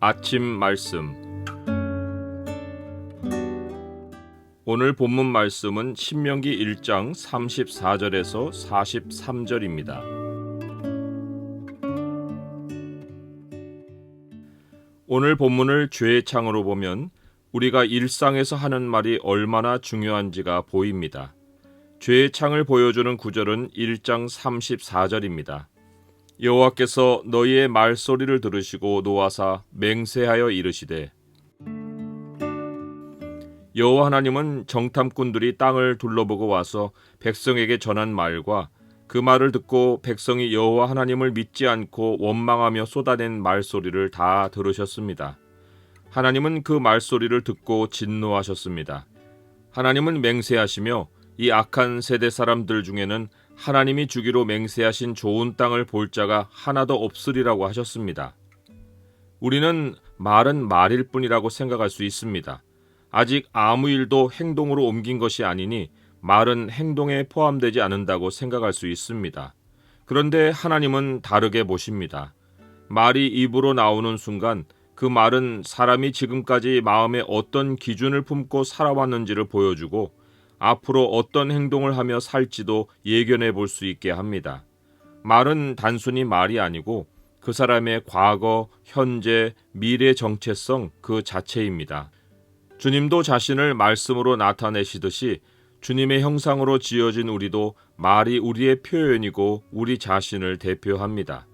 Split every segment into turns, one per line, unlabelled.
아침 말씀. 오늘 본문 말씀은 신명기 1장 34절에서 43절입니다. 오늘 본문을 죄의 창으로 보면 우리가 일상에서 하는 말이 얼마나 중요한지가 보입니다. 죄의 창을 보여주는 구절은 1장 34절입니다. 여호와께서 너희의 말소리를 들으시고 노하사 맹세하여 이르시되. 여호와 하나님은 정탐꾼들이 땅을 둘러보고 와서 백성에게 전한 말과 그 말을 듣고 백성이 여호와 하나님을 믿지 않고 원망하며 쏟아낸 말소리를 다 들으셨습니다. 하나님은 그 말소리를 듣고 진노하셨습니다. 하나님은 맹세하시며 이 악한 세대 사람들 중에는 하나님이 주기로 맹세하신 좋은 땅을 볼 자가 하나도 없으리라고 하셨습니다. 우리는 말은 말일 뿐이라고 생각할 수 있습니다. 아직 아무 일도 행동으로 옮긴 것이 아니니 말은 행동에 포함되지 않는다고 생각할 수 있습니다. 그런데 하나님은 다르게 보십니다. 말이 입으로 나오는 순간 그 말은 사람이 지금까지 마음에 어떤 기준을 품고 살아왔는지를 보여주고 앞으로 어떤 행동을 하며 살지도 예견해 볼 수 있게 합니다. 말은 단순히 말이 아니고 그 사람의 과거, 현재, 미래 정체성 그 자체입니다. 주님도 자신을 말씀으로 나타내시듯이 주님의 형상으로 지어진 우리도 말이 우리의 표현이고 우리 자신을 대표합니다.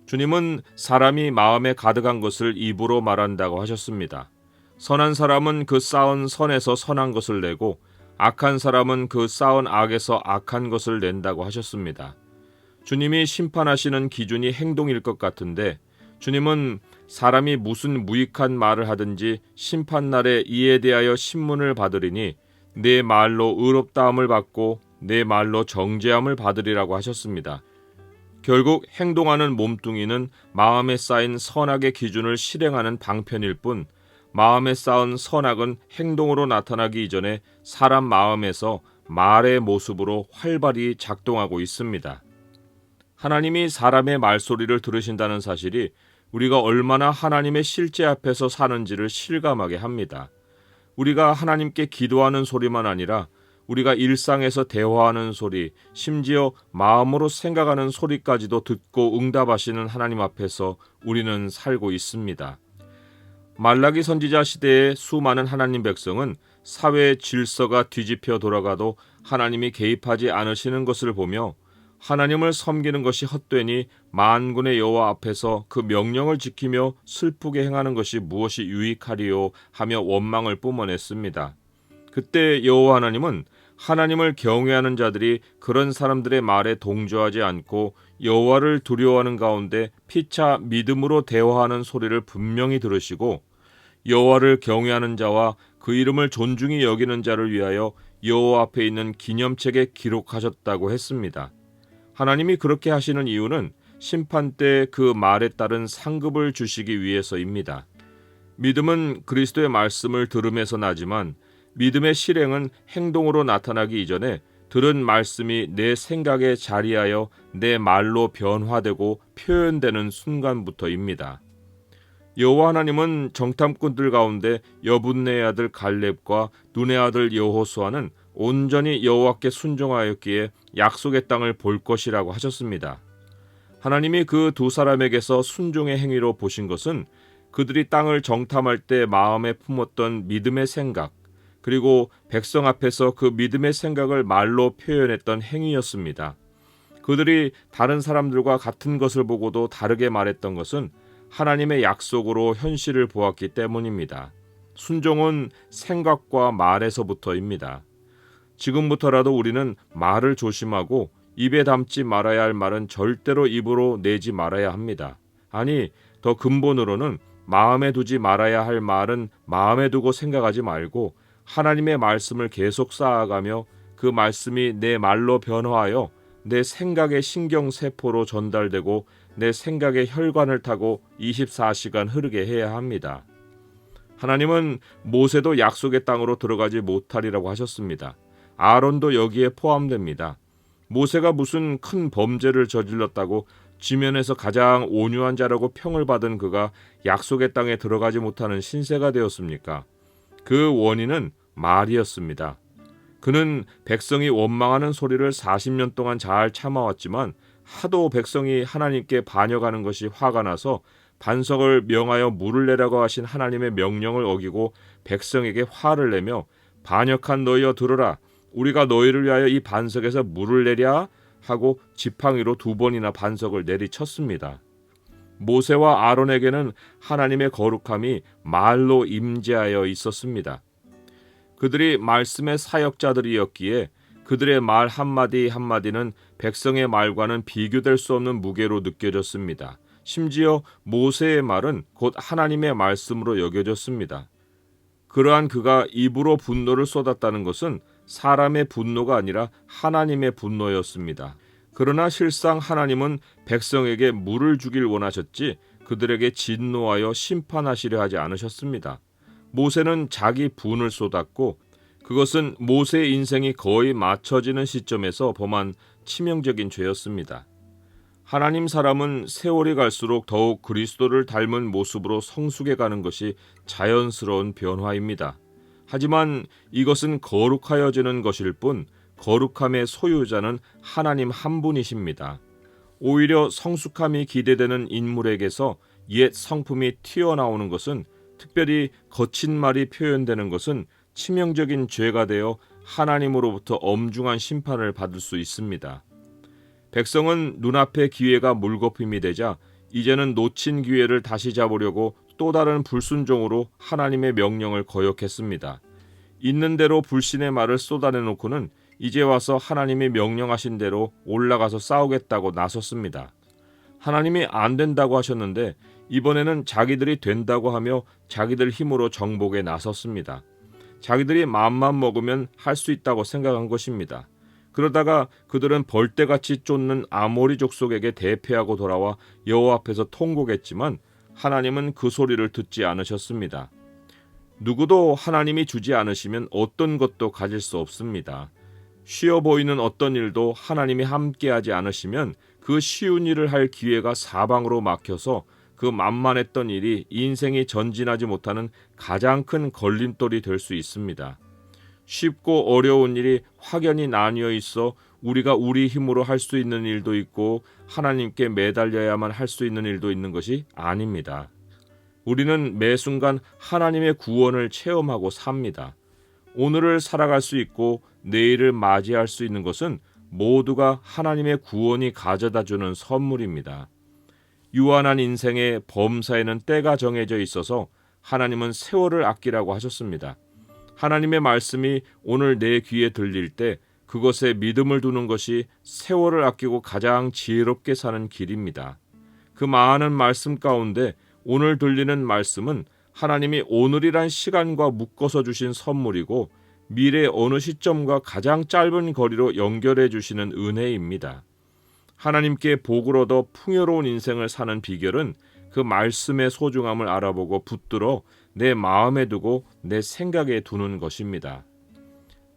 주님은 사람이 마음에 가득한 것을 입으로 말한다고 하셨습니다. 선한 사람은 그 쌓은 선에서 선한 것을 내고 악한 사람은 그 쌓은 악에서 악한 것을 낸다고 하셨습니다. 주님이 심판하시는 기준이 행동일 것 같은데 주님은 사람이 무슨 무익한 말을 하든지 심판날에 이에 대하여 신문을 받으리니 내 말로 의롭다함을 받고 내 말로 정죄함을 받으리라고 하셨습니다. 결국 행동하는 몸뚱이는 마음에 쌓인 선악의 기준을 실행하는 방편일 뿐 마음에 쌓은 선악은 행동으로 나타나기 이전에 사람 마음에서 말의 모습으로 활발히 작동하고 있습니다. 하나님이 사람의 말소리를 들으신다는 사실이 우리가 얼마나 하나님의 실제 앞에서 사는지를 실감하게 합니다. 우리가 하나님께 기도하는 소리만 아니라 우리가 일상에서 대화하는 소리, 심지어 마음으로 생각하는 소리까지도 듣고 응답하시는 하나님 앞에서 우리는 살고 있습니다. 말라기 선지자 시대의 수많은 하나님 백성은 사회의 질서가 뒤집혀 돌아가도 하나님이 개입하지 않으시는 것을 보며 하나님을 섬기는 것이 헛되니 만군의 여호와 앞에서 그 명령을 지키며 슬프게 행하는 것이 무엇이 유익하리요 하며 원망을 뿜어냈습니다. 그때 여호와 하나님은 하나님을 경외하는 자들이 그런 사람들의 말에 동조하지 않고 여호와를 두려워하는 가운데 피차 믿음으로 대화하는 소리를 분명히 들으시고 여호와를 경외하는 자와 그 이름을 존중히 여기는 자를 위하여 여호와 앞에 있는 기념책에 기록하셨다고 했습니다. 하나님이 그렇게 하시는 이유는 심판 때 그 말에 따른 상급을 주시기 위해서입니다. 믿음은 그리스도의 말씀을 들음에서 나지만 믿음의 실행은 행동으로 나타나기 이전에 들은 말씀이 내 생각에 자리하여 내 말로 변화되고 표현되는 순간부터입니다. 여호와 하나님은 정탐꾼들 가운데 여분네의 아들 갈렙과 눈의 아들 여호수아는 온전히 여호와께 순종하였기에 약속의 땅을 볼 것이라고 하셨습니다. 하나님이 그 두 사람에게서 순종의 행위로 보신 것은 그들이 땅을 정탐할 때 마음에 품었던 믿음의 생각, 그리고 백성 앞에서 그 믿음의 생각을 말로 표현했던 행위였습니다. 그들이 다른 사람들과 같은 것을 보고도 다르게 말했던 것은 하나님의 약속으로 현실을 보았기 때문입니다. 순종은 생각과 말에서부터입니다. 지금부터라도 우리는 말을 조심하고 입에 담지 말아야 할 말은 절대로 입으로 내지 말아야 합니다. 아니, 더 근본으로는 마음에 두지 말아야 할 말은 마음에 두고 생각하지 말고 하나님의 말씀을 계속 쌓아가며 그 말씀이 내 말로 변화하여 내 생각의 신경세포로 전달되고 내 생각의 혈관을 타고 24시간 흐르게 해야 합니다. 하나님은 모세도 약속의 땅으로 들어가지 못하리라고 하셨습니다. 아론도 여기에 포함됩니다. 모세가 무슨 큰 범죄를 저질렀다고 지면에서 가장 온유한 자라고 평을 받은 그가 약속의 땅에 들어가지 못하는 신세가 되었습니까? 그 원인은 말이었습니다. 그는 백성이 원망하는 소리를 40년 동안 잘 참아왔지만 하도 백성이 하나님께 반역하는 것이 화가 나서 반석을 명하여 물을 내라고 하신 하나님의 명령을 어기고 백성에게 화를 내며 반역한 너희여 들으라, 우리가 너희를 위하여 이 반석에서 물을 내랴 하고 지팡이로 2번이나 반석을 내리쳤습니다. 모세와 아론에게는 하나님의 거룩함이 말로 임재하여 있었습니다. 그들이 말씀의 사역자들이었기에 그들의 말 한마디 한마디는 백성의 말과는 비교될 수 없는 무게로 느껴졌습니다. 심지어 모세의 말은 곧 하나님의 말씀으로 여겨졌습니다. 그러한 그가 입으로 분노를 쏟았다는 것은 사람의 분노가 아니라 하나님의 분노였습니다. 그러나 실상 하나님은 백성에게 물을 주길 원하셨지 그들에게 진노하여 심판하시려 하지 않으셨습니다. 모세는 자기 분을 쏟았고 그것은 모세의 인생이 거의 맞춰지는 시점에서 범한 치명적인 죄였습니다. 하나님 사람은 세월이 갈수록 더욱 그리스도를 닮은 모습으로 성숙해가는 것이 자연스러운 변화입니다. 하지만 이것은 거룩하여지는 것일 뿐 거룩함의 소유자는 하나님 한 분이십니다. 오히려 성숙함이 기대되는 인물에게서 옛 성품이 튀어나오는 것은, 특별히 거친 말이 표현되는 것은 치명적인 죄가 되어 하나님으로부터 엄중한 심판을 받을 수 있습니다. 백성은 눈앞에 기회가 물거품이 되자 이제는 놓친 기회를 다시 잡으려고 또 다른 불순종으로 하나님의 명령을 거역했습니다. 있는 대로 불신의 말을 쏟아내놓고는 이제 와서 하나님이 명령하신 대로 올라가서 싸우겠다고 나섰습니다. 하나님이 안 된다고 하셨는데 이번에는 자기들이 된다고 하며 자기들 힘으로 정복에 나섰습니다. 자기들이 마음만 먹으면 할 수 있다고 생각한 것입니다. 그러다가 그들은 벌떼같이 쫓는 아모리 족속에게 대패하고 돌아와 여호와 앞에서 통곡했지만 하나님은 그 소리를 듣지 않으셨습니다. 누구도 하나님이 주지 않으시면 어떤 것도 가질 수 없습니다. 쉬워 보이는 어떤 일도 하나님이 함께하지 않으시면 그 쉬운 일을 할 기회가 사방으로 막혀서 그 만만했던 일이 인생이 전진하지 못하는 가장 큰 걸림돌이 될 수 있습니다. 쉽고 어려운 일이 확연히 나뉘어 있어 우리가 우리 힘으로 할 수 있는 일도 있고 하나님께 매달려야만 할 수 있는 일도 있는 것이 아닙니다. 우리는 매 순간 하나님의 구원을 체험하고 삽니다. 오늘을 살아갈 수 있고 내일을 맞이할 수 있는 것은 모두가 하나님의 구원이 가져다주는 선물입니다. 유한한 인생의 범사에는 때가 정해져 있어서 하나님은 세월을 아끼라고 하셨습니다. 하나님의 말씀이 오늘 내 귀에 들릴 때 그것에 믿음을 두는 것이 세월을 아끼고 가장 지혜롭게 사는 길입니다. 그 많은 말씀 가운데 오늘 들리는 말씀은 하나님이 오늘이란 시간과 묶어서 주신 선물이고 미래 어느 시점과 가장 짧은 거리로 연결해 주시는 은혜입니다. 하나님께 복을 얻어 풍요로운 인생을 사는 비결은 그 말씀의 소중함을 알아보고 붙들어 내 마음에 두고 내 생각에 두는 것입니다.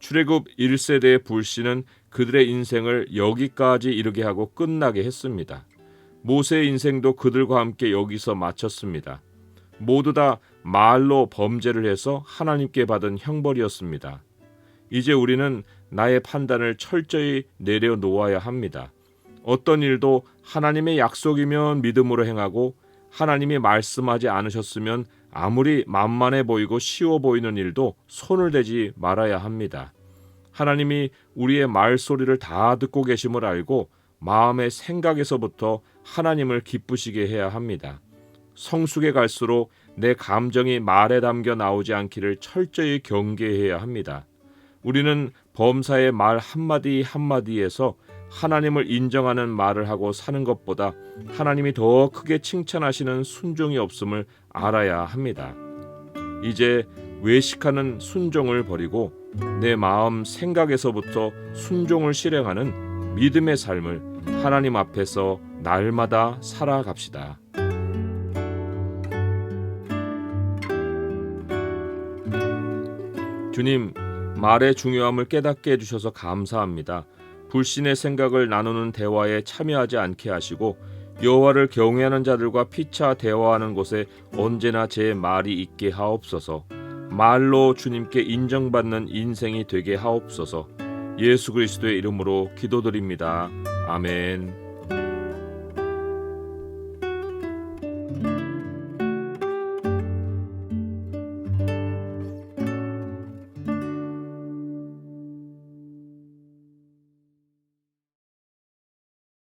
출애굽 1세대의 불신은 그들의 인생을 여기까지 이르게 하고 끝나게 했습니다. 모세의 인생도 그들과 함께 여기서 마쳤습니다. 모두 다 말로 범죄를 해서 하나님께 받은 형벌이었습니다. 이제 우리는 나의 판단을 철저히 내려놓아야 합니다. 어떤 일도 하나님의 약속이면 믿음으로 행하고 하나님이 말씀하지 않으셨으면 아무리 만만해 보이고 쉬워 보이는 일도 손을 대지 말아야 합니다. 하나님이 우리의 말소리를 다 듣고 계심을 알고 마음의 생각에서부터 하나님을 기쁘시게 해야 합니다. 성숙해 갈수록 내 감정이 말에 담겨 나오지 않기를 철저히 경계해야 합니다. 우리는 범사의 말 한마디 한마디에서 하나님을 인정하는 말을 하고 사는 것보다 하나님이 더 크게 칭찬하시는 순종이 없음을 알아야 합니다. 이제 외식하는 순종을 버리고 내 마음 생각에서부터 순종을 실행하는 믿음의 삶을 하나님 앞에서 날마다 살아갑시다. 주님, 말의 중요함을 깨닫게 해주셔서 감사합니다. 불신의 생각을 나누는 대화에 참여하지 않게 하시고 여호와를 경외하는 자들과 피차 대화하는 곳에 언제나 제 말이 있게 하옵소서. 말로 주님께 인정받는 인생이 되게 하옵소서. 예수 그리스도의 이름으로 기도드립니다. 아멘.